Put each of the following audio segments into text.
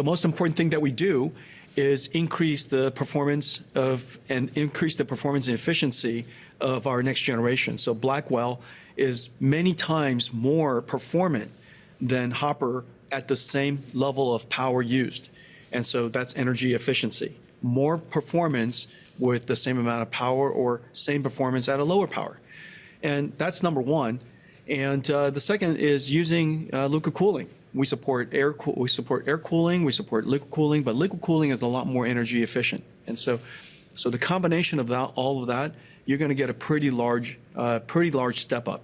The most important thing that we do is increase the performance and efficiency of our next generation. So Blackwell is many times more performant than Hopper at the same level of power used. And so that's energy efficiency. More performance with the same amount of power or same performance at a lower power. And that's number one. And the second is using liquid cooling. We support air cooling, we support liquid cooling, but liquid cooling is a lot more energy efficient. And so the combination of all of that, you're going to get a pretty large step up.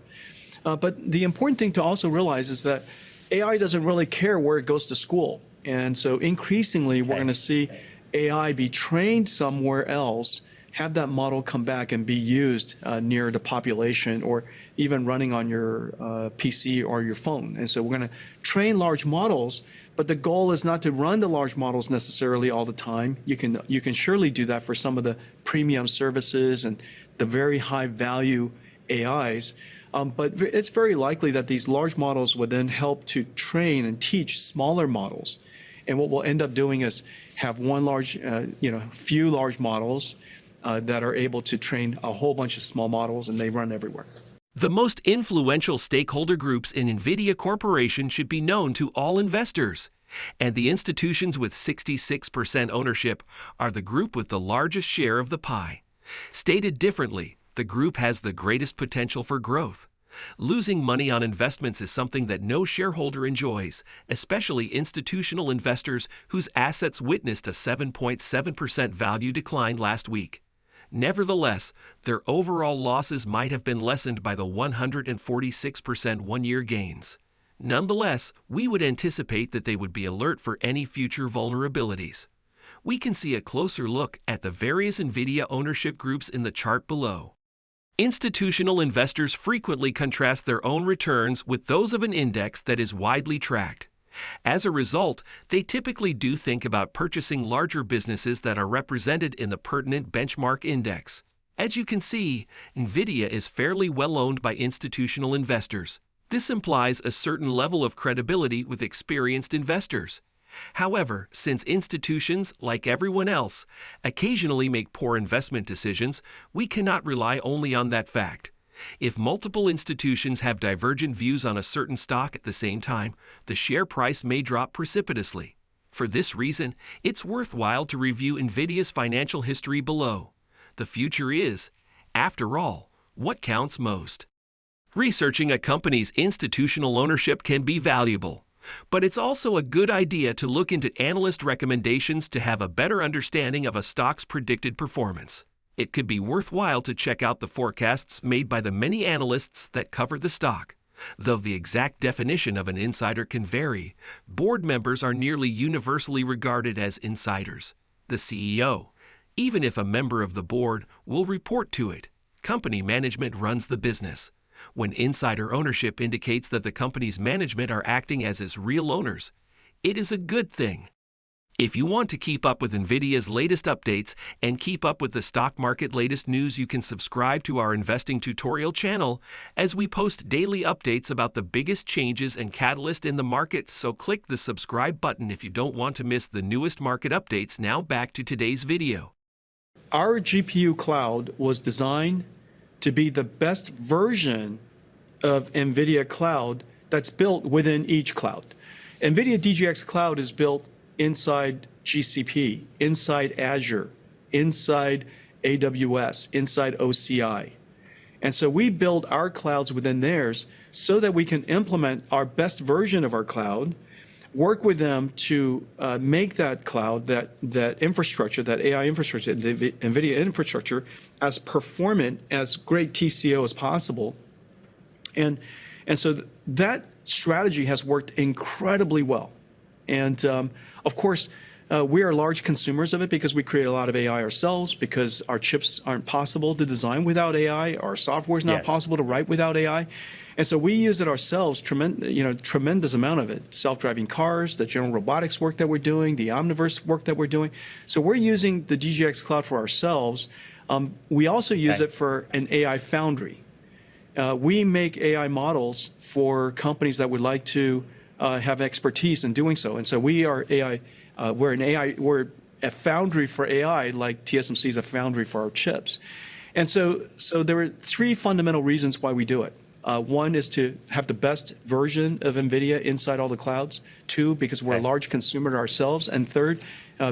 But the important thing to also realize is that AI doesn't really care where it goes to school. And so increasingly, we're going to see AI be trained somewhere else, have that model come back and be used near the population or even running on your PC or your phone. And so we're going to train large models, but the goal is not to run the large models necessarily all the time. You can surely do that for some of the premium services and the very high value AIs. But it's very likely that these large models would then help to train and teach smaller models. And what we'll end up doing is have few large models that are able to train a whole bunch of small models, and they run everywhere. The most influential stakeholder groups in Nvidia Corporation should be known to all investors. And the institutions with 66% ownership are the group with the largest share of the pie. Stated differently, the group has the greatest potential for growth. Losing money on investments is something that no shareholder enjoys, especially institutional investors whose assets witnessed a 7.7% value decline last week. Nevertheless, their overall losses might have been lessened by the 146% one-year gains. Nonetheless, we would anticipate that they would be alert for any future vulnerabilities. We can see a closer look at the various Nvidia ownership groups in the chart below. Institutional investors frequently contrast their own returns with those of an index that is widely tracked. As a result, they typically do think about purchasing larger businesses that are represented in the pertinent benchmark index. As you can see, Nvidia is fairly well owned by institutional investors. This implies a certain level of credibility with experienced investors. However, since institutions, like everyone else, occasionally make poor investment decisions, we cannot rely only on that fact. If multiple institutions have divergent views on a certain stock at the same time, the share price may drop precipitously. For this reason, it's worthwhile to review Nvidia's financial history below. The future is, after all, what counts most. Researching a company's institutional ownership can be valuable, but it's also a good idea to look into analyst recommendations to have a better understanding of a stock's predicted performance. It could be worthwhile to check out the forecasts made by the many analysts that cover the stock. Though the exact definition of an insider can vary, board members are nearly universally regarded as insiders. The CEO, even if a member of the board, will report to it. Company management runs the business. When insider ownership indicates that the company's management are acting as its real owners, it is a good thing. If you want to keep up with Nvidia's latest updates and keep up with the stock market latest news, you can subscribe to our investing tutorial channel as we post daily updates about the biggest changes and catalysts in the market, so click the subscribe button if you don't want to miss the newest market updates. Now back to today's video. Our GPU cloud was designed to be the best version of NVIDIA cloud that's built within each cloud. NVIDIA DGX Cloud is built inside GCP, inside Azure, inside AWS, inside OCI. And so we build our clouds within theirs so that we can implement our best version of our cloud, work with them to make that cloud, that infrastructure, that AI infrastructure, the NVIDIA infrastructure, as performant, as great TCO as possible. And so that strategy has worked incredibly well. And of course, we are large consumers of it because we create a lot of AI ourselves, because our chips aren't possible to design without AI, our software is not possible to write without AI. And so we use it ourselves, tremendous amount of it. Self-driving cars, the general robotics work that we're doing, the Omniverse work that we're doing. So we're using the DGX Cloud for ourselves. We also use it for an AI foundry. We make AI models for companies that would like to have expertise in doing so. And so we are AI We're a foundry for AI, like TSMC is a foundry for our chips. And so there are three fundamental reasons why we do it. One is to have the best version of NVIDIA inside all the clouds. Two, because we're a large consumer ourselves. And third,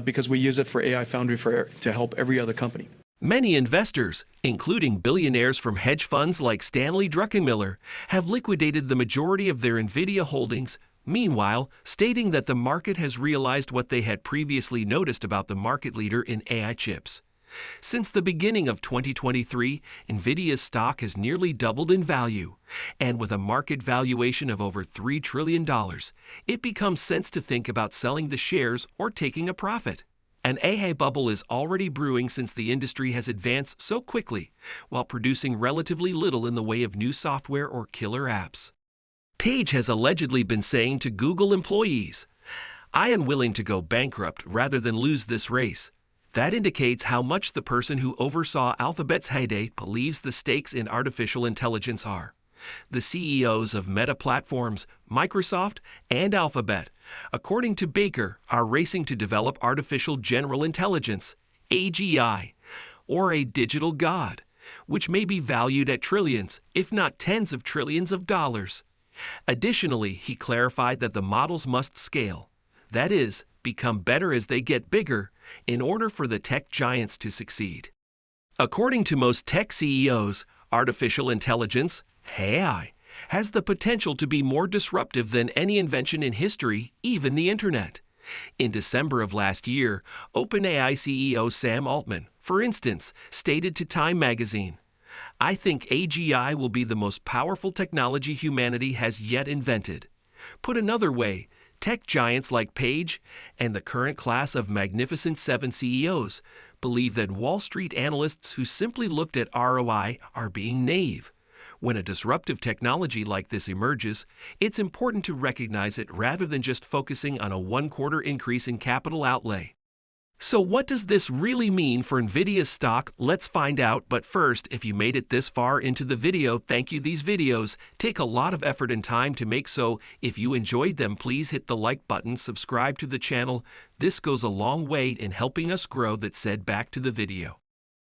because we use it for AI foundry to help every other company. Many investors, including billionaires from hedge funds like Stanley Druckenmiller, have liquidated the majority of their NVIDIA holdings, meanwhile stating that the market has realized what they had previously noticed about the market leader in AI chips. Since the beginning of 2023, NVIDIA's stock has nearly doubled in value, and with a market valuation of over $3 trillion, it becomes sense to think about selling the shares or taking a profit. An AI bubble is already brewing since the industry has advanced so quickly, while producing relatively little in the way of new software or killer apps. Page has allegedly been saying to Google employees, "I am willing to go bankrupt rather than lose this race." That indicates how much the person who oversaw Alphabet's heyday believes the stakes in artificial intelligence are. The CEOs of Meta Platforms, Microsoft, and Alphabet, according to Baker, are racing to develop artificial general intelligence, AGI, or a digital god, which may be valued at trillions, if not tens of trillions of dollars. Additionally, he clarified that the models must scale, that is, become better as they get bigger, in order for the tech giants to succeed. According to most tech CEOs, artificial intelligence, AI, has the potential to be more disruptive than any invention in history, even the internet. In December of last year, OpenAI CEO Sam Altman, for instance, stated to Time magazine, "I think AGI will be the most powerful technology humanity has yet invented." Put another way, tech giants like Page and the current class of Magnificent Seven CEOs believe that Wall Street analysts who simply looked at ROI are being naive. When a disruptive technology like this emerges, it's important to recognize it rather than just focusing on a one-quarter increase in capital outlay. So what does this really mean for NVIDIA's stock? Let's find out. But first, if you made it this far into the video, thank you. These videos take a lot of effort and time to make, so if you enjoyed them, please hit the like button, subscribe to the channel. This goes a long way in helping us grow. That said, back to the video.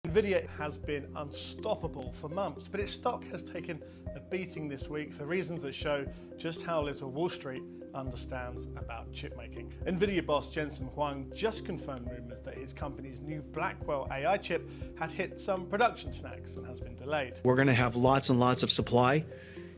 Nvidia has been unstoppable for months, but its stock has taken a beating this week for reasons that show just how little Wall Street understands about chip making. Nvidia boss Jensen Huang just confirmed rumors that his company's new Blackwell AI chip had hit some production snags and has been delayed. We're going to have lots and lots of supply,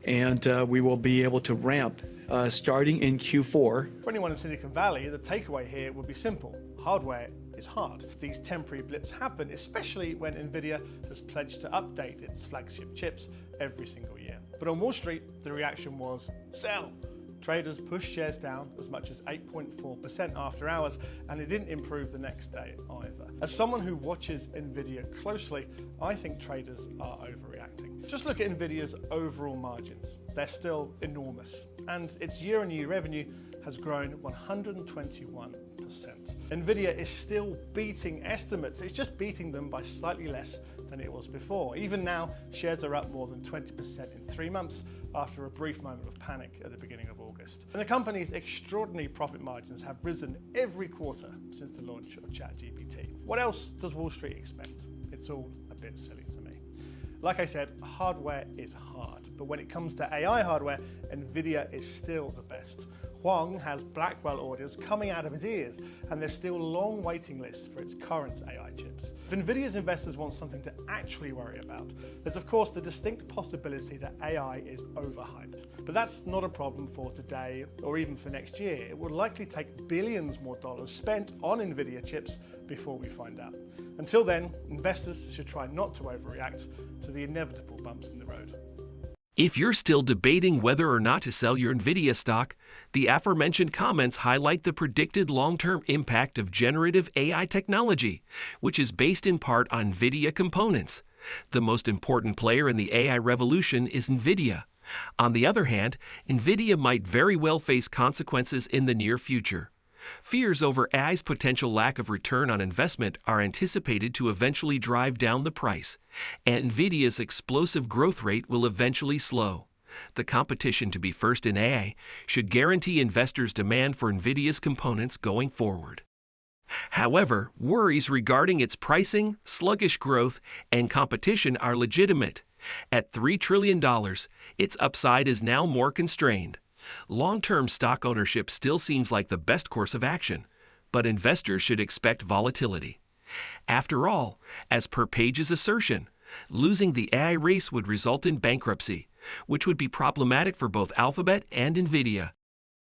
and we will be able to ramp starting in Q4. For anyone in Silicon Valley, the takeaway here would be simple. Hardware is hard. These temporary blips happen, especially when Nvidia has pledged to update its flagship chips every single year. But on Wall Street, the reaction was sell. Traders pushed shares down as much as 8.4% after hours, and it didn't improve the next day either. As someone who watches Nvidia closely, I think traders are overreacting. Just look at Nvidia's overall margins. They're still enormous, and its year-on-year revenue has grown 121%. Nvidia is still beating estimates. It's just beating them by slightly less than it was before. Even now, shares are up more than 20% in 3 months after a brief moment of panic at the beginning of August. And the company's extraordinary profit margins have risen every quarter since the launch of ChatGPT. What else does Wall Street expect? It's all a bit silly to me. Like I said, hardware is hard, but when it comes to AI hardware, Nvidia is still the best. Huang has Blackwell orders coming out of his ears, and there's still long waiting lists for its current AI chips. If Nvidia's investors want something to actually worry about, there's of course the distinct possibility that AI is overhyped. But that's not a problem for today or even for next year. It will likely take billions more dollars spent on Nvidia chips before we find out. Until then, investors should try not to overreact to the inevitable bumps in the road. If you're still debating whether or not to sell your NVIDIA stock, the aforementioned comments highlight the predicted long-term impact of generative AI technology, which is based in part on NVIDIA components. The most important player in the AI revolution is NVIDIA. On the other hand, NVIDIA might very well face consequences in the near future. Fears over AI's potential lack of return on investment are anticipated to eventually drive down the price, and NVIDIA's explosive growth rate will eventually slow. the competition to be first in AI should guarantee investors' demand for Nvidia's components going forward. However, worries regarding its pricing, sluggish growth, and competition are legitimate. At $3 trillion, its upside is now more constrained. Long-term stock ownership still seems like the best course of action, but investors should expect volatility. After all, as per Page's assertion, losing the AI race would result in bankruptcy, which would be problematic for both Alphabet and Nvidia.